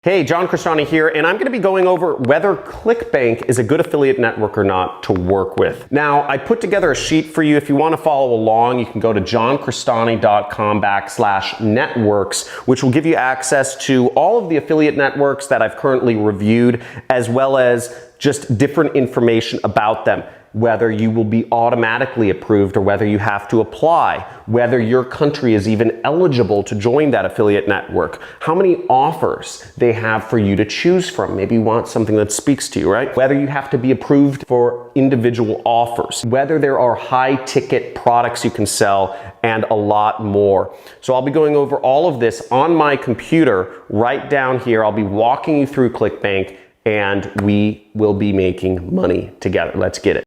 Hey, John Crestani here, and I'm going to be going over whether ClickBank is a good affiliate network or not to work with. Now, I put together a sheet for you. If you want to follow along, you can go to johncrestani.com/networks, which will give you access to all of the affiliate networks that I've currently reviewed, as well as just different information about them. Whether you will be automatically approved or whether you have to apply, whether your country is even eligible to join that affiliate network, how many offers they have for you to choose from. Maybe you want something that speaks to you, right? Whether you have to be approved for individual offers, whether there are high ticket products you can sell, and a lot more. So I'll be going over all of this on my computer right down here. I'll be walking you through ClickBank, and we will be making money together. Let's get it.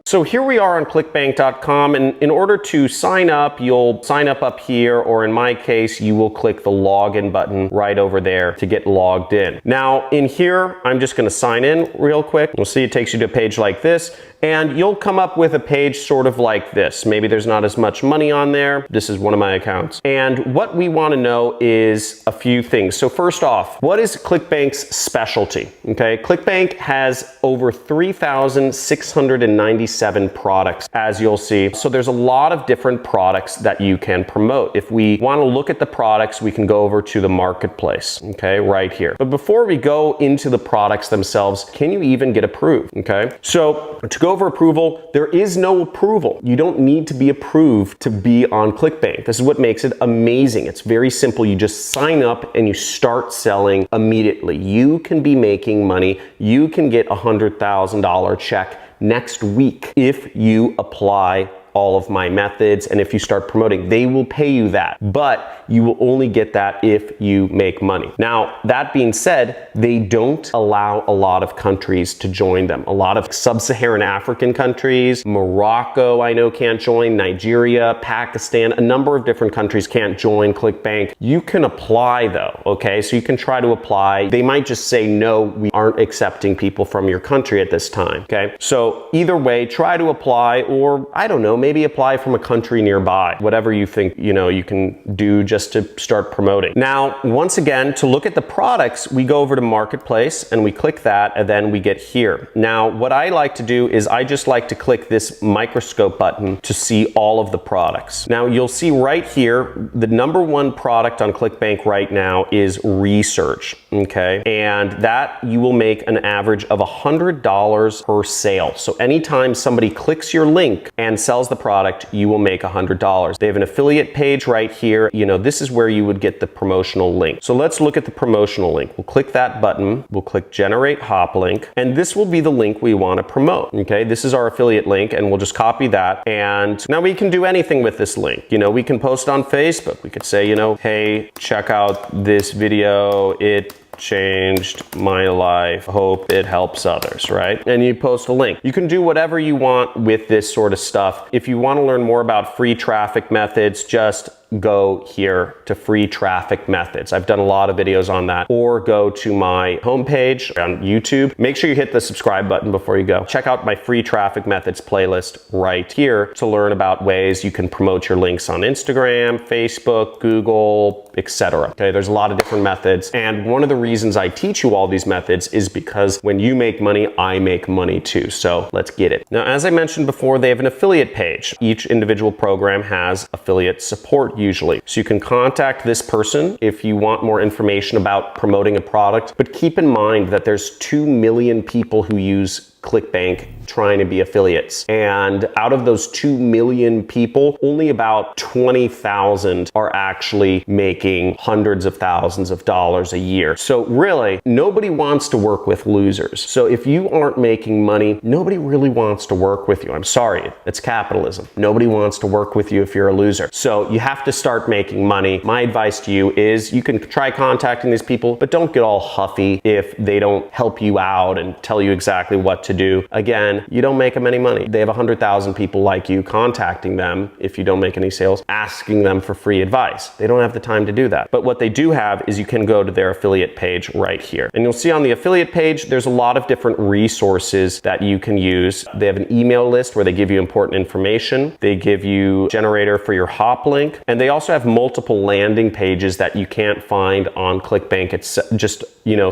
So here we are on clickbank.com, and in order to sign up, you'll sign up here, or in my case, you will click the login button right over there to get logged in. Now in here, I'm just gonna sign in real quick. You'll see it takes you to a page like this, and you'll come up with a page sort of like this. Maybe there's not as much money on there. This is one of my accounts. And what we wanna know is a few things. So first off, what is ClickBank's specialty? Okay, ClickBank has over 3,697 products, as you'll see. So there's a lot of different products that you can promote. If we wanna look at the products, we can go over to the marketplace, okay, right here. But before we go into the products themselves, can you even get approved, okay? So to go over approval, there is no approval. You don't need to be approved to be on ClickBank. This is what makes it amazing. It's very simple. You just sign up and you start selling immediately. You can be making money. You can get a $100,000 check next week if you apply all of my methods, and if you start promoting, they will pay you that, but you will only get that if you make money. Now, that being said, they don't allow a lot of countries to join them. A lot of sub-Saharan African countries, Morocco, I know can't join, Nigeria, Pakistan, a number of different countries can't join ClickBank. You can apply though, okay? So you can try to apply. They might just say, no, we aren't accepting people from your country at this time, okay? So either way, try to apply, or I don't know, maybe apply from a country nearby, whatever you think, you can do just to start promoting. Now, once again, to look at the products, we go over to Marketplace and we click that, and then we get here. Now, what I like to do is I just like to click this microscope button to see all of the products. Now, you'll see right here, the #1 product on ClickBank right now is research, okay? And that you will make an average of $100 per sale. So anytime somebody clicks your link and sells the product, you will make $100. They have an affiliate page right here. This is where you would get the promotional link. So let's look at the promotional link. We'll click that button. We'll click generate hop link, and this will be the link we want to promote. Okay, this is our affiliate link, and we'll just copy that. And now we can do anything with this link. We can post on Facebook. We could say, hey, check out this video. It changed my life. Hope it helps others, right? And you post a link. You can do whatever you want with this sort of stuff. If you want to learn more about free traffic methods, just go here to free traffic methods. I've done a lot of videos on that. Or go to my homepage on YouTube. Make sure you hit the subscribe button before you go. Check out my free traffic methods playlist right here to learn about ways you can promote your links on Instagram, Facebook, Google, etc. Okay, there's a lot of different methods, and one of the reasons I teach you all these methods is because when you make money, I make money too. So let's get it. Now, as I mentioned before, they have an affiliate page. Each individual program has affiliate support usually. So you can contact this person if you want more information about promoting a product, but keep in mind that there's 2 million people who use ClickBank trying to be affiliates. And out of those 2 million people, only about 20,000 are actually making hundreds of thousands of dollars a year. So really, nobody wants to work with losers. So if you aren't making money, nobody really wants to work with you. I'm sorry, it's capitalism. Nobody wants to work with you if you're a loser. So you have to start making money. My advice to you is you can try contacting these people, but don't get all huffy if they don't help you out and tell you exactly what to to do. Again, you don't make them any money. They have 100,000 people like you contacting them if you don't make any sales, asking them for free advice. They don't have the time to do that. But what they do have is you can go to their affiliate page right here. And you'll see on the affiliate page, there's a lot of different resources that you can use. They have an email list where they give you important information. They give you a generator for your hop link. And they also have multiple landing pages that you can't find on ClickBank. It's just,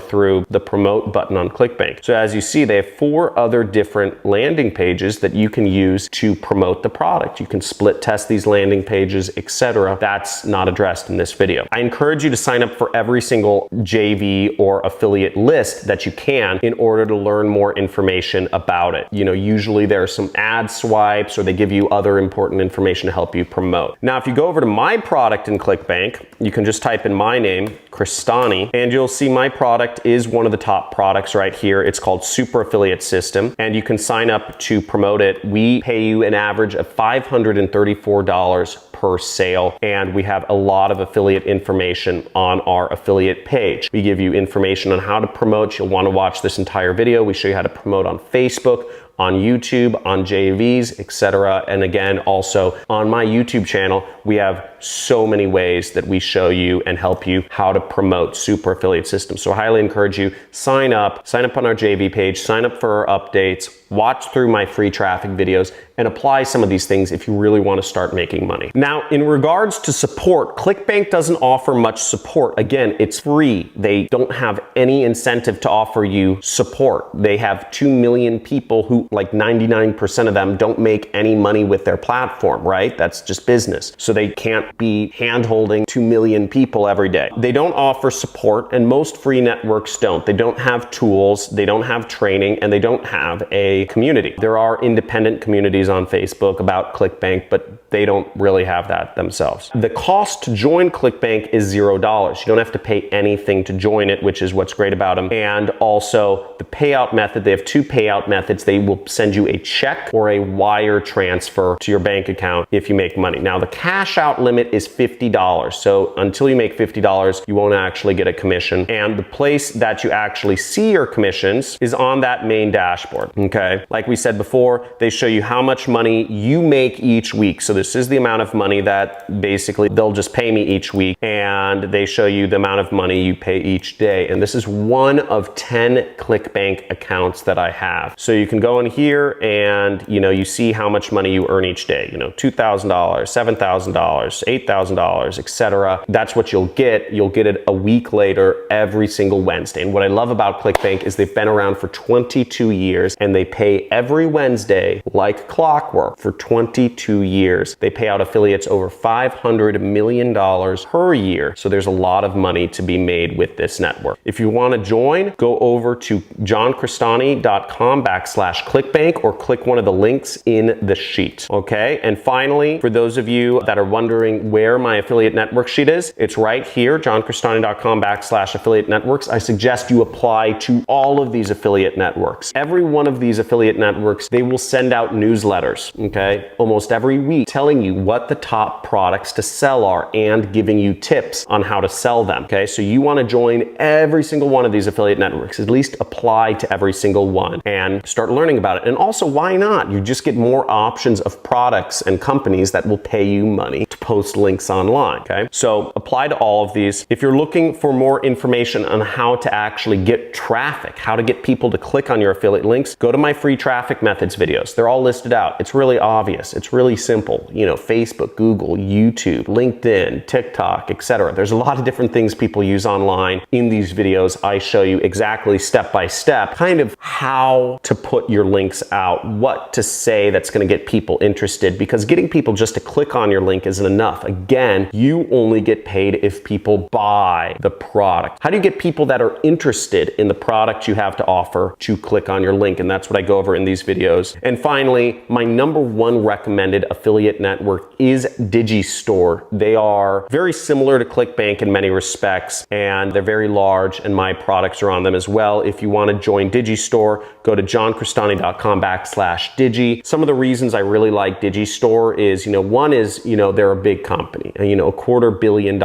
through the promote button on ClickBank. So as you see, they have 4 other different landing pages that you can use to promote the product. You can split test these landing pages, etc. That's not addressed in this video. I encourage you to sign up for every single JV or affiliate list that you can in order to learn more information about it. Usually there are some ad swipes or they give you other important information to help you promote. Now, if you go over to my product in ClickBank, you can just type in my name, Crestani, and you'll see my product is one of the top products right here. It's called Super Affiliate System, and you can sign up to promote it. We pay you an average of $534 per sale, and we have a lot of affiliate information on our affiliate page. We give you information on how to promote. You'll want to watch this entire video. We show you how to promote on Facebook, on YouTube, on JVs, etc. And again, also on my YouTube channel, we have so many ways that we show you and help you how to promote Super Affiliate System. So I highly encourage you, sign up on our JV page, sign up for our updates, watch through my free traffic videos, and apply some of these things if you really want to start making money. Now, in regards to support, ClickBank doesn't offer much support. Again, it's free. They don't have any incentive to offer you support. They have 2 million people who, like 99% of them, don't make any money with their platform, right? That's just business. So they can't be hand-holding 2 million people every day. They don't offer support, and most free networks don't. They don't have tools, they don't have training, and they don't have a community. There are independent communities on Facebook about ClickBank, but they don't really have that themselves. The cost to join ClickBank is $0. You don't have to pay anything to join it, which is what's great about them. And also the payout method, they have 2 payout methods. They will send you a check or a wire transfer to your bank account if you make money. Now the cash out limit is $50. So until you make $50, you won't actually get a commission. And the place that you actually see your commissions is on that main dashboard, okay? Like we said before, they show you how much money you make each week. So this is the amount of money that basically they'll just pay me each week, and they show you the amount of money you pay each day. And this is one of 10 ClickBank accounts that I have. So you can go in here and you see how much money you earn each day, $2,000, $7,000, $8,000, etc. That's what you'll get. You'll get it a week later every single Wednesday. And what I love about ClickBank is they've been around for 22 years and they pay every Wednesday like clockwork for 22 years. They pay out affiliates over $500 million per year. So there's a lot of money to be made with this network. If you want to join, go over to johncrestani.com/ClickBank or click one of the links in the sheet. Okay. And finally, for those of you that are wondering where my affiliate network sheet is, it's right here, johncrestani.com/affiliate networks. I suggest you apply to all of these affiliate networks. Every one of these affiliate networks, they will send out newsletters, okay, almost every week, telling you what the top products to sell are and giving you tips on how to sell them, okay? So you want to join every single one of these affiliate networks, at least apply to every single one and start learning about it. And also, why not? You just get more options of products and companies that will pay you money to post links online, okay? So apply to all of these. If you're looking for more information on how to actually get traffic, how to get people to click on your affiliate links, go to my free traffic methods videos. They're all listed out. It's really obvious. It's really simple. Facebook, Google, YouTube, LinkedIn, TikTok, etc. There's a lot of different things people use online. In these videos, I show you exactly step by step kind of how to put your links out, what to say that's going to get people interested, because getting people just to click on your link isn't enough. Again, you only get paid if people buy the product. How do you get people that are interested in the product you have to offer to click on your link? And that's what I go over in these videos. And finally, my #1 recommended affiliate network is Digistore. They are very similar to ClickBank in many respects, and they're very large, and my products are on them as well. If you want to join Digistore, go to johncrestani.com/Digi. Some of the reasons I really like Digistore is, one is, they're a big company. You know, $250 million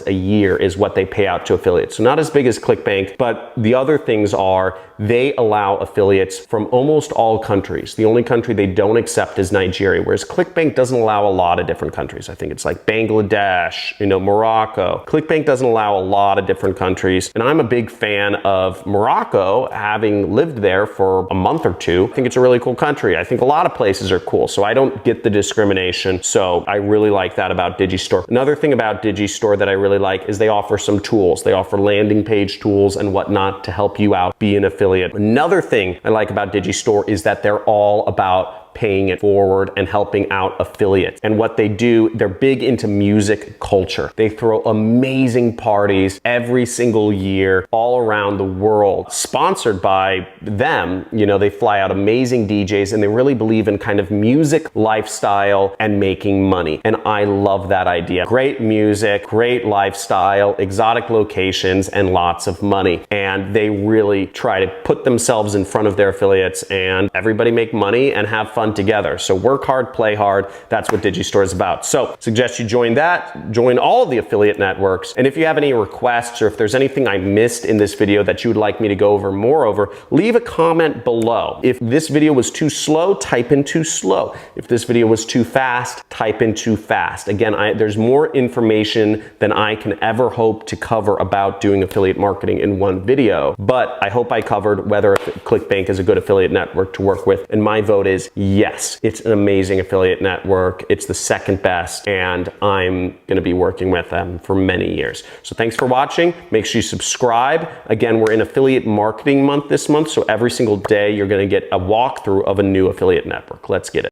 a year is what they pay out to affiliates. So not as big as ClickBank, but the other things are they allow affiliates from almost all countries. The only country they don't accept is Nigeria, whereas ClickBank doesn't allow a lot of different countries. I think it's like Bangladesh, you know, Morocco. ClickBank doesn't allow a lot of different countries. And I'm a big fan of Morocco, having lived there for a month or two. I think it's a really cool country. I think a lot of places are cool, so I don't get the discrimination. So I really like that about Digistore. Another thing about Digistore that I really like is they offer some tools. They offer landing page tools and whatnot to help you out, be an affiliate. Another thing I like about Digistore is that they're all about paying it forward and helping out affiliates. And what they do, they're big into music culture. They throw amazing parties every single year all around the world, sponsored by them. You know, they fly out amazing DJs, and they really believe in kind of music lifestyle and making money. And I love that idea. Great music, great lifestyle, exotic locations, and lots of money. And they really try to put themselves in front of their affiliates, and everybody make money and have fun together. So work hard, play hard. That's what Digistore is about. So suggest you join that, join all of the affiliate networks. And if you have any requests, or if there's anything I missed in this video that you would like me to go over more over, leave a comment below. If this video was too slow, type in too slow. If this video was too fast, type in too fast. Again, there's more information than I can ever hope to cover about doing affiliate marketing in one video, but I hope I covered whether ClickBank is a good affiliate network to work with. And my vote is yes, it's an amazing affiliate network. It's the second best, and I'm going to be working with them for many years. So thanks for watching. Make sure you subscribe. Again, we're in affiliate marketing month this month, so every single day you're going to get a walkthrough of a new affiliate network. Let's get it.